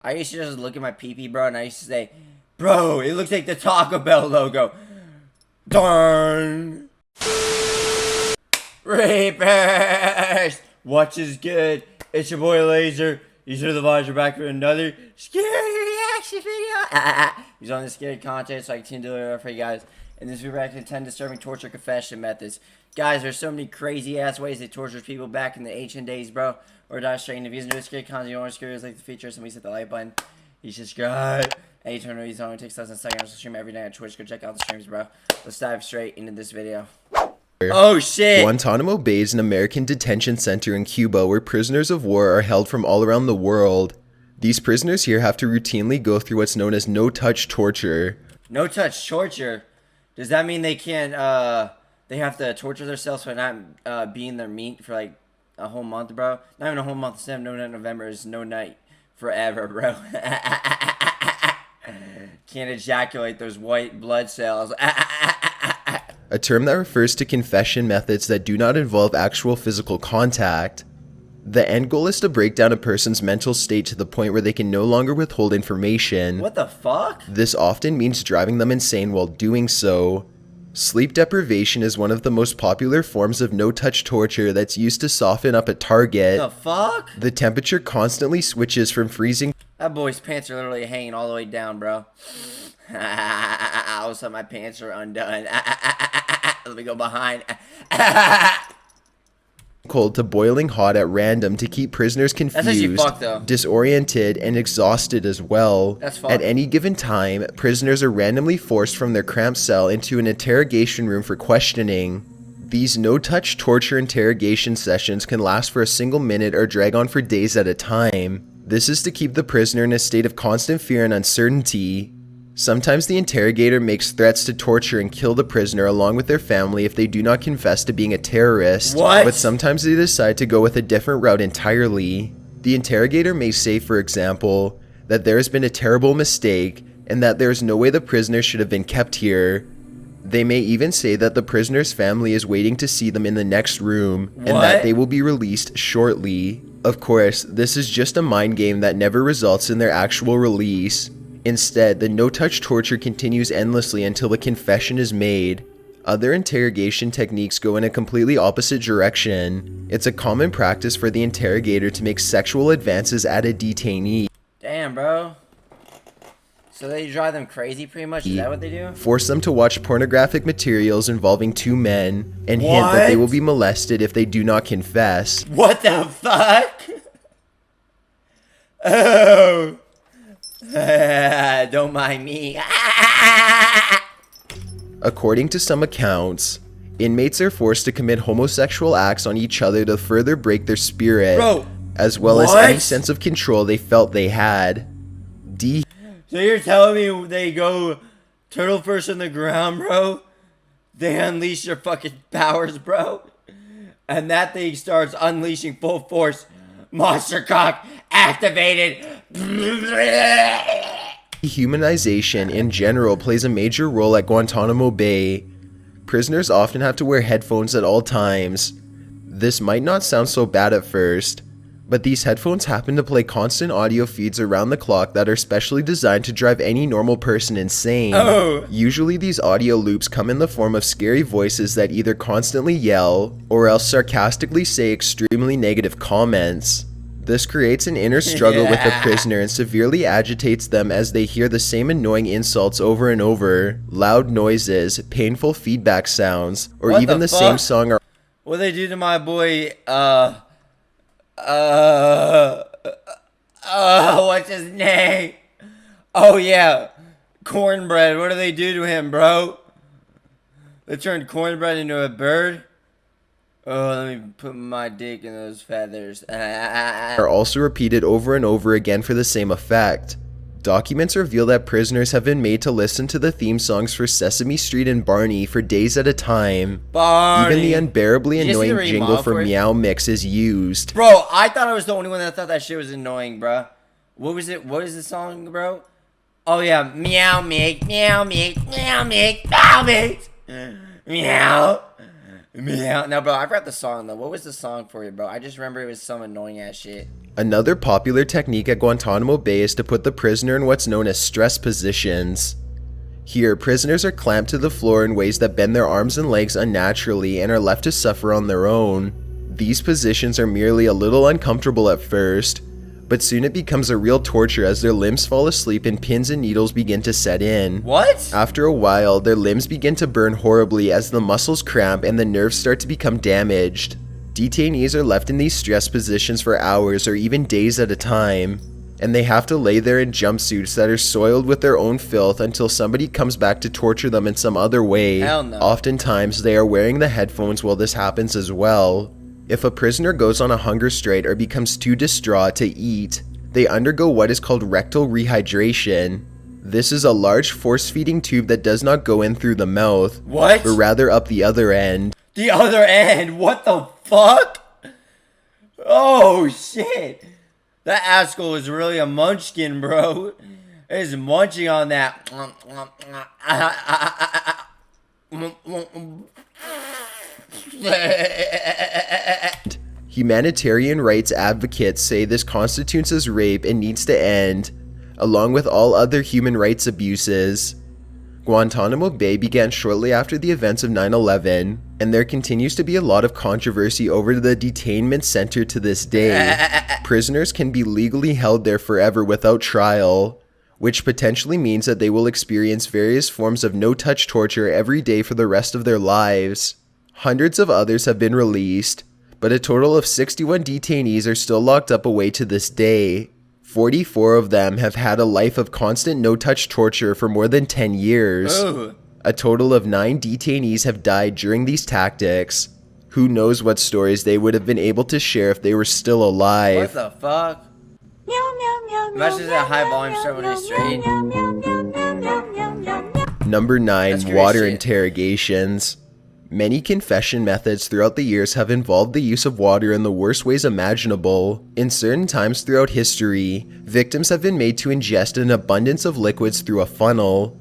I used to just look at my pee-pee, bro, and I used to say, bro, it looks like the Taco Bell logo. Darn. Reapers! What is good? It's your boy Laser. These are the vibes. We're back with another scary reaction video. He's on the scary content, so I continue to deliver for you guys. In this video, we're back to 10 disturbing torture confession methods. Guys, there's so many crazy ass ways they tortured people back in the ancient days, bro. Or die straight. If you guys enjoy scary content, you don't want to scare us like the feature, somebody hit the like button. You subscribe. And you turn on these on. It takes less than a second. I stream every night on Twitch. Go check out the streams, bro. Let's dive straight into this video. Oh shit! Guantanamo Bay is an American detention center in Cuba where prisoners of war are held from all around the world. These prisoners here have to routinely go through what's known as no-touch torture. No-touch torture? Does that mean they can't, they have to torture themselves by not, being their meat for, like, a whole month, bro? Not even a whole month. Instead of No Night November is No Night Forever, bro. Can't ejaculate those white blood cells. A term that refers to confession methods that do not involve actual physical contact. The end goal is to break down a person's mental state to the point where they can no longer withhold information. What the fuck? This often means driving them insane while doing so. Sleep deprivation is one of the most popular forms of no-touch torture that's used to soften up a target. The fuck? The temperature constantly switches from freezing. That boy's pants are literally hanging all the way down, bro. All of a sudden my pants are undone. Let me go behind. Cold to boiling hot at random to keep prisoners confused, disoriented, and exhausted as well. At any given time, prisoners are randomly forced from their cramped cell into an interrogation room for questioning. These no-touch torture interrogation sessions can last for a single minute or drag on for days at a time. This is to keep the prisoner in a state of constant fear and uncertainty. Sometimes the interrogator makes threats to torture and kill the prisoner along with their family if they do not confess to being a terrorist. What? But sometimes they decide to go with a different route entirely. The interrogator may say, for example, that there has been a terrible mistake and that there is no way the prisoner should have been kept here. They may even say that the prisoner's family is waiting to see them in the next room and that they will be released shortly. Of course, this is just a mind game that never results in their actual release. Instead, the no-touch torture continues endlessly until the confession is made. Other interrogation techniques go in a completely opposite direction. It's a common practice for the interrogator to make sexual advances at a detainee. Damn, bro. So they drive them crazy pretty much? Is that what they do? Force them to watch pornographic materials involving two men and hint that they will be molested if they do not confess. What the fuck? Oh. Don't mind me. According to some accounts, inmates are forced to commit homosexual acts on each other to further break their spirit, as well as any sense of control they felt they had. So you're telling me they go turtle first on the ground, bro? They unleash their fucking powers, bro? And that thing starts unleashing full force. Monster cock activated. Dehumanization in general plays a major role at Guantanamo Bay. Prisoners often have to wear headphones at all times. This might not sound so bad at first, but these headphones happen to play constant audio feeds around the clock that are specially designed to drive any normal person insane. Usually these audio loops come in the form of scary voices that either constantly yell or else sarcastically say extremely negative comments. This creates an inner struggle with the prisoner and severely agitates them as they hear the same annoying insults over and over, loud noises, painful feedback sounds, or even the same song. What they do to my boy, what's his name? Oh yeah, Cornbread. What do they do to him, bro? They turned Cornbread into a bird? Oh, let me put my dick in those feathers. Are also repeated over and over again for the same effect. Documents reveal that prisoners have been made to listen to the theme songs for Sesame Street and Barney for days at a time. Barney. Even the unbearably annoying jingle for Meow Mix is used. Bro, I thought I was the only one that thought that shit was annoying, bro. What was it? What is the song, bro? Oh yeah, Meow Mix, Meow Mix, Meow Mix, Meow Mix, Meow. Meow. No, bro, I forgot the song, though. What was the song for you, bro? I just remember it was some annoying ass shit. Another popular technique at Guantanamo Bay is to put the prisoner in what's known as stress positions. Here, prisoners are clamped to the floor in ways that bend their arms and legs unnaturally and are left to suffer on their own. These positions are merely a little uncomfortable at first, but soon it becomes a real torture as their limbs fall asleep and pins and needles begin to set in. What? After a while, their limbs begin to burn horribly as the muscles cramp and the nerves start to become damaged. Detainees are left in these stress positions for hours or even days at a time, and they have to lay there in jumpsuits that are soiled with their own filth until somebody comes back to torture them in some other way. Hell no. Oftentimes, they are wearing the headphones while this happens as well. If a prisoner goes on a hunger strike or becomes too distraught to eat, they undergo what is called rectal rehydration. This is a large force-feeding tube that does not go in through the mouth, What? but rather up the other end. The other end? What the fuck? Oh shit. That asshole is really a munchkin, bro. He's munching on that. Humanitarian rights advocates say this constitutes as rape and needs to end, along with all other human rights abuses. Guantanamo Bay began shortly after the events of 9/11, and there continues to be a lot of controversy over the detainment center to this day. Prisoners can be legally held there forever without trial, which potentially means that they will experience various forms of no-touch torture every day for the rest of their lives. Hundreds of others have been released, but a total of 61 detainees are still locked up away to this day. 44 of them have had a life of constant no-touch torture for more than 10 years. Ooh. A total of 9 detainees have died during these tactics. Who knows what stories they would have been able to share if they were still alive. What the fuck? Imagine that high volume ceremony straight. Number 9. That's crazy Water shit. interrogations. Many confession methods throughout the years have involved the use of water in the worst ways imaginable. In certain times throughout history, victims have been made to ingest an abundance of liquids through a funnel.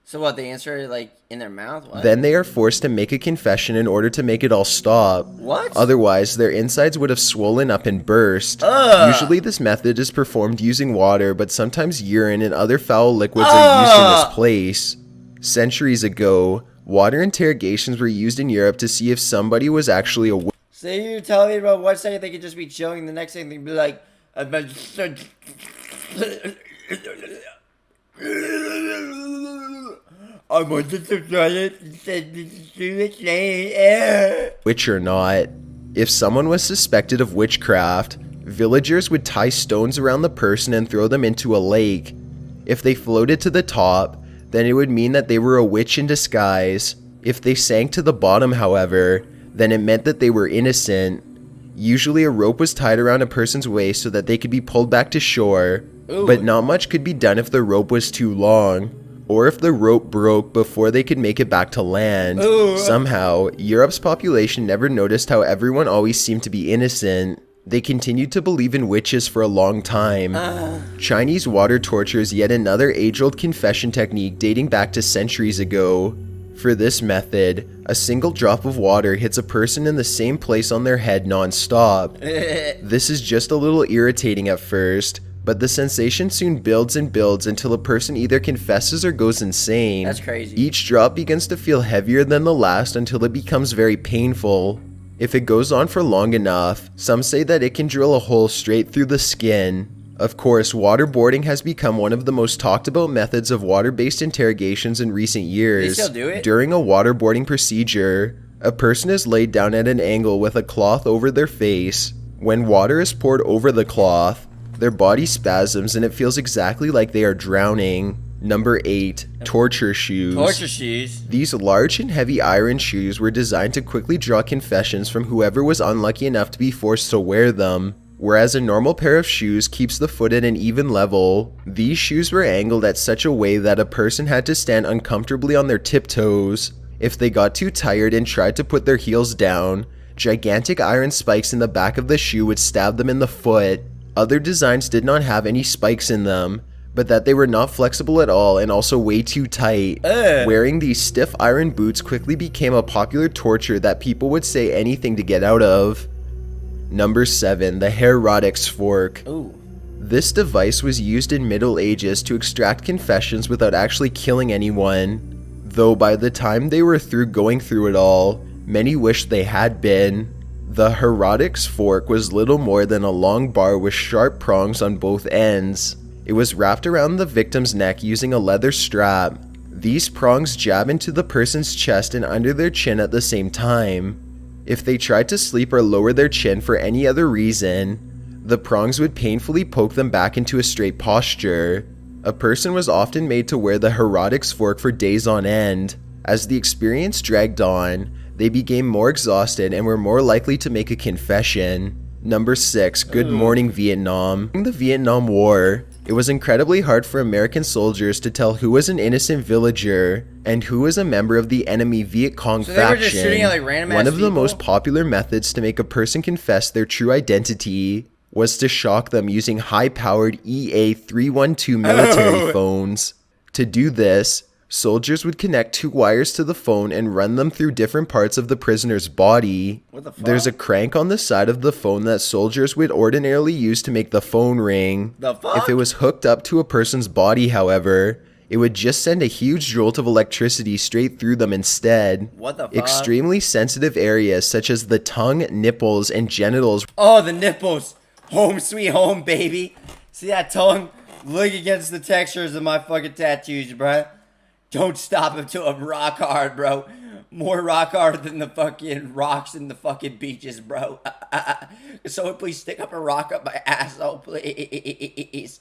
So what, they answer it like in their mouth? What? Then they are forced to make a confession in order to make it all stop. What? Otherwise, their insides would have swollen up and burst. Ugh. Usually this method is performed using water, but sometimes urine and other foul liquids are used in this place. Centuries ago, water interrogations were used in Europe to see if somebody was actually a witch. So you're telling me about one second they could just be chilling, the next thing they'd be like, I wanted to try it and said Witch or not. If someone was suspected of witchcraft, villagers would tie stones around the person and throw them into a lake. If they floated to the top, then it would mean that they were a witch in disguise. If they sank to the bottom, however, then it meant that they were innocent. Usually a rope was tied around a person's waist so that they could be pulled back to shore, Ooh. but not much could be done if the rope was too long, or if the rope broke before they could make it back to land. Ooh. Somehow, Europe's population never noticed how everyone always seemed to be innocent. They continued to believe in witches for a long time. Chinese water torture is yet another age-old confession technique dating back to centuries ago. For this method, a single drop of water hits a person in the same place on their head non-stop. This is just a little irritating at first, but the sensation soon builds and builds until a person either confesses or goes insane. That's crazy. Each drop begins to feel heavier than the last until it becomes very painful. If it goes on for long enough, some say that it can drill a hole straight through the skin. Of course, waterboarding has become one of the most talked about methods of water-based interrogations in recent years. They still do it? During a waterboarding procedure, a person is laid down at an angle with a cloth over their face. When water is poured over the cloth, their body spasms and it feels exactly like they are drowning. Number 8. Torture shoes. Torture shoes. These large and heavy iron shoes were designed to quickly draw confessions from whoever was unlucky enough to be forced to wear them. Whereas a normal pair of shoes keeps the foot at an even level, these shoes were angled at such a way that a person had to stand uncomfortably on their tiptoes. If they got too tired and tried to put their heels down, gigantic iron spikes in the back of the shoe would stab them in the foot. Other designs did not have any spikes in them, but that they were not flexible at all and also way too tight. Wearing these stiff iron boots quickly became a popular torture that people would say anything to get out of. Number 7. The 𝐻𝐸𝐼𝐼𝐼 fork. Ooh. This device was used in Middle Ages to extract confessions without actually killing anyone. Though by the time they were going through it all, many wished they had been. The 𝐻𝐸𝐼𝐼 fork was little more than a long bar with sharp prongs on both ends. It was wrapped around the victim's neck using a leather strap. These prongs jab into the person's chest and under their chin at the same time. If they tried to sleep or lower their chin for any other reason, the prongs would painfully poke them back into a straight posture. A person was often made to wear the 𝐻𝐸𝐼𝐼 fork for days on end. As the experience dragged on, they became more exhausted and were more likely to make a confession. Number 6. Good morning, Vietnam. During the Vietnam War, it was incredibly hard for American soldiers to tell who was an innocent villager and who was a member of the enemy Viet Cong So faction. they were just shooting at, like, random One ass of the people? most popular methods to make a person confess their true identity was to shock them using high-powered EA-312 military phones. To do this, soldiers would connect 2 wires to the phone and run them through different parts of the prisoner's body. What the fuck? There's a crank on the side of the phone that soldiers would ordinarily use to make the phone ring. The fuck? If it was hooked up to a person's body, however, it would just send a huge jolt of electricity straight through them instead. What the fuck? Extremely sensitive areas such as the tongue, nipples, and genitals. Oh, the nipples. Home sweet home, baby. See that tongue? Look against the textures of my fucking tattoos, bruh. Don't stop until I'm rock hard, bro. More rock hard than the fucking rocks in the fucking beaches, bro. Can someone please stick up a rock up my asshole, please?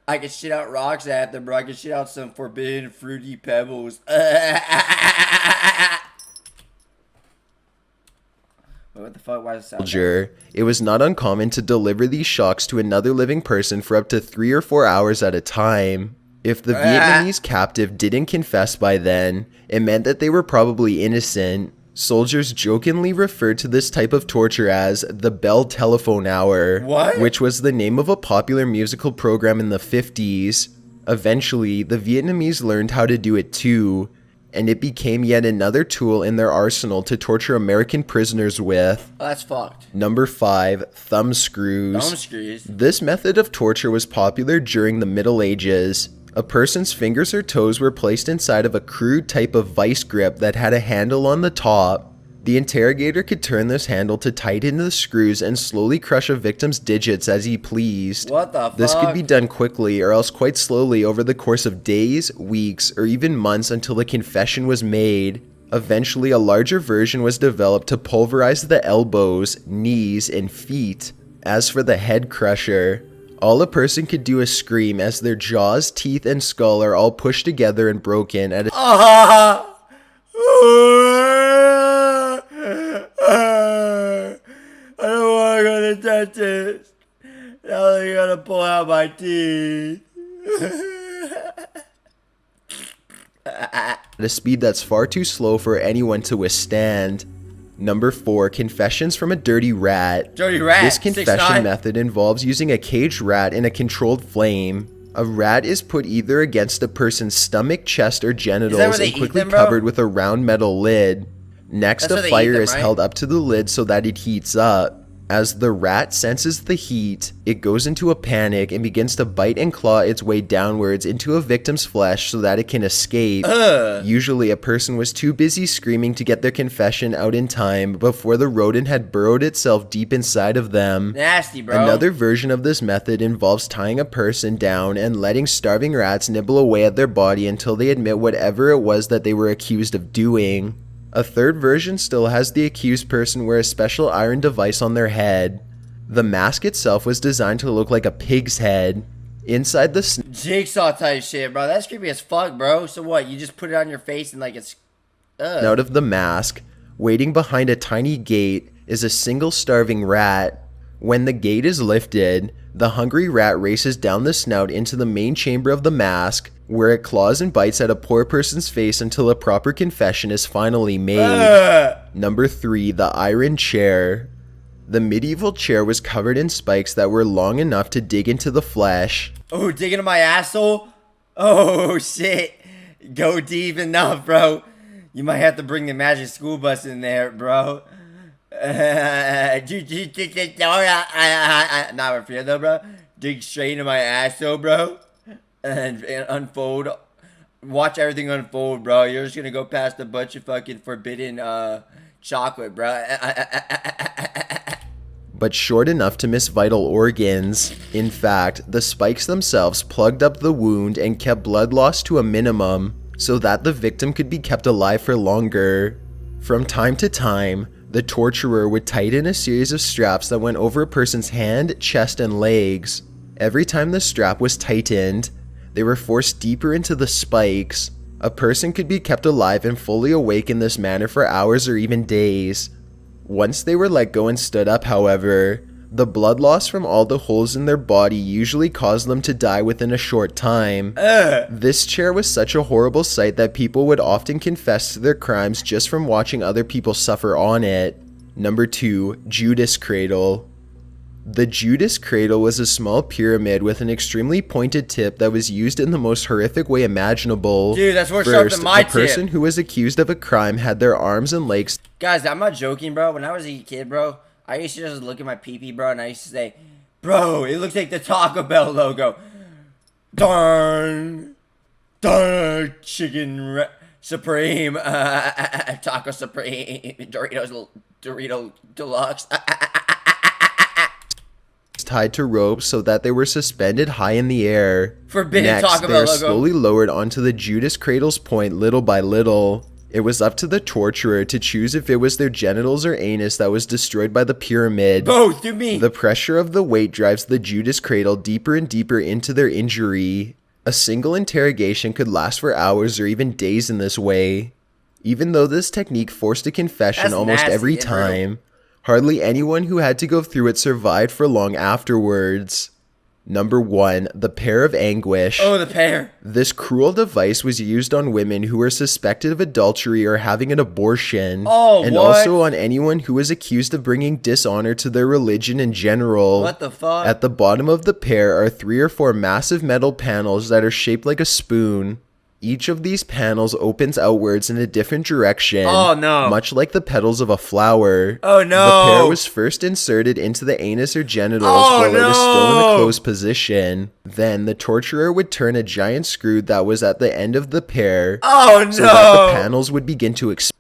I can shit out rocks at them, bro. I can shit out some forbidden fruity pebbles. What the fuck? Why does it sound Soldier, it was not uncommon to deliver these shocks to another living person for up to 3 or 4 hours at a time. If the Vietnamese captive didn't confess by then, it meant that they were probably innocent. Soldiers jokingly referred to this type of torture as the Bell Telephone Hour, which was the name of a popular musical program in the 50s. Eventually, the Vietnamese learned how to do it too, and it became yet another tool in their arsenal to torture American prisoners with. Oh, that's fucked. Number 5. Thumb screws. Thumb screws. This method of torture was popular during the Middle Ages. A person's fingers or toes were placed inside of a crude type of vice grip that had a handle on the top. The interrogator could turn this handle to tighten the screws and slowly crush a victim's digits as he pleased. What the fuck? This could be done quickly or else quite slowly over the course of days, weeks, or even months until the confession was made. Eventually, a larger version was developed to pulverize the elbows, knees, and feet. As for the head crusher, all a person could do is scream as their jaws, teeth, and skull are all pushed together and broken at a I don't want to go to the dentist. Now they're gonna pull out my teeth. at a speed that's far too slow for anyone to withstand. Number 4. Confessions from a dirty rat. Dirty rat. This confession 6'9". method involves using a caged rat in a controlled flame. A rat is put either against a person's stomach, chest, or genitals and quickly covered with a round metal lid. Next, a fire is held up to the lid so that it heats up. As the rat senses the heat, it goes into a panic and begins to bite and claw its way downwards into a victim's flesh so that it can escape. Usually, a person was too busy screaming to get their confession out in time before the rodent had burrowed itself deep inside of them. Nasty, bro. Another version of this method involves tying a person down and letting starving rats nibble away at their body until they admit whatever it was that they were accused of doing. A third version still has the accused person wear a special iron device on their head. The mask itself was designed to look like a pig's head. Inside the Jigsaw type shit, bro. That's creepy as fuck, bro. So what? You just put it on your face and like it's... out of the mask, waiting behind a tiny gate, is a single starving rat. When the gate is lifted, the hungry rat races down the snout into the main chamber of the mask, where it claws and bites at a poor person's face until a proper confession is finally made. Number 3. The iron chair. The medieval chair was covered in spikes that were long enough to dig into the flesh. Oh, dig into my asshole? Oh, shit. Go deep enough, bro. You might have to bring the magic school bus in there, bro. Not for fear though, bro. Dig straight into my ass though, bro. And unfold. Watch everything unfold, bro. You're just gonna go past a bunch of fucking forbidden chocolate, bro. But short enough to miss vital organs. In fact, the spikes themselves plugged up the wound and kept blood loss to a minimum so that the victim could be kept alive for longer. From time to time, the torturer would tighten a series of straps that went over a person's hand, chest, and legs. Every time the strap was tightened, they were forced deeper into the spikes. A person could be kept alive and fully awake in this manner for hours or even days. Once they were let go and stood up, however, the blood loss from all the holes in their body usually caused them to die within a short time. This chair was such a horrible sight that people would often confess to their crimes just from watching other people suffer on it. Number 2. Judas Cradle. The Judas Cradle was a small pyramid with an extremely pointed tip that was used in the most horrific way imaginable. Dude, that's worse than my tip. The person who was accused of a crime had their arms and legs. Guys, I'm not joking, bro. When I was a kid, bro, I used to just look at my pee-pee, bro, and I used to say, bro, it looks like the Taco Bell logo. Darn. Darn. Chicken Supreme. Taco Supreme. Dorito Deluxe. Tied to ropes so that they were suspended high in the air. Forbidden Next, Taco they Bell were logo. slowly lowered onto the Judas Cradle's point little by little. It was up to the torturer to choose if it was their genitals or anus that was destroyed by the pyramid. Both, do me. The pressure of the weight drives the Judas Cradle deeper and deeper into their injury. A single interrogation could last for hours or even days in this way. Even though this technique forced a confession That's almost nasty every and time, hardly anyone who had to go through it survived for long afterwards. Number 1. The Pear of Anguish. Oh, the pear. This cruel device was used on women who were suspected of adultery or having an abortion. Oh, and what? also on anyone who was accused of bringing dishonor to their religion in general. What the fuck? At the bottom of the pear are 3 or 4 massive metal panels that are shaped like a spoon. Each of these panels opens outwards in a different direction. Oh, no. Much like the petals of a flower. Oh, no. The pear was first inserted into the anus or genitals Oh, while it was still in no. the closed position. Then the torturer would turn a giant screw that was at the end of the pear. Oh, no. So that the panels would begin to expand.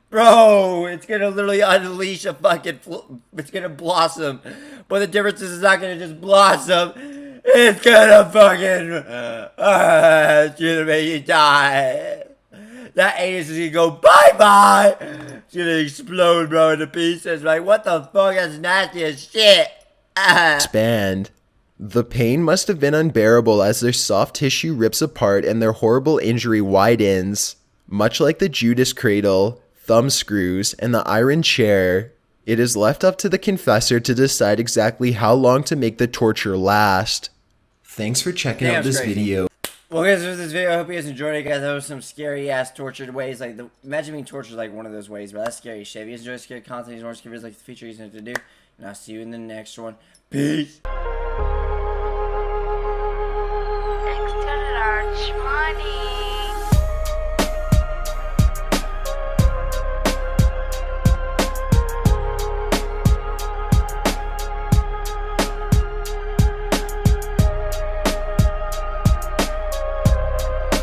Bro, it's gonna literally unleash a fucking... It's gonna blossom. But the difference is it's not gonna just blossom. It's gonna fucking... it's gonna make you die. That anus is gonna go bye-bye. It's gonna explode, bro, into pieces. Like, what the fuck? That's nasty as shit. Expand. The pain must have been unbearable as their soft tissue rips apart and their horrible injury widens. Much like the Judas Cradle, thumb screws, and the iron chair, it is left up to the confessor to decide exactly how long to make the torture last. Thanks for checking out this video. Well, guys, this was this video. I hope you guys enjoyed it, guys. That was some scary ass tortured ways. Like, imagine being tortured like one of those ways, bro. That's scary shit. If you guys enjoy scary content, you want to like the feature you to do, and I'll see you in the next one. Peace. Extra large money.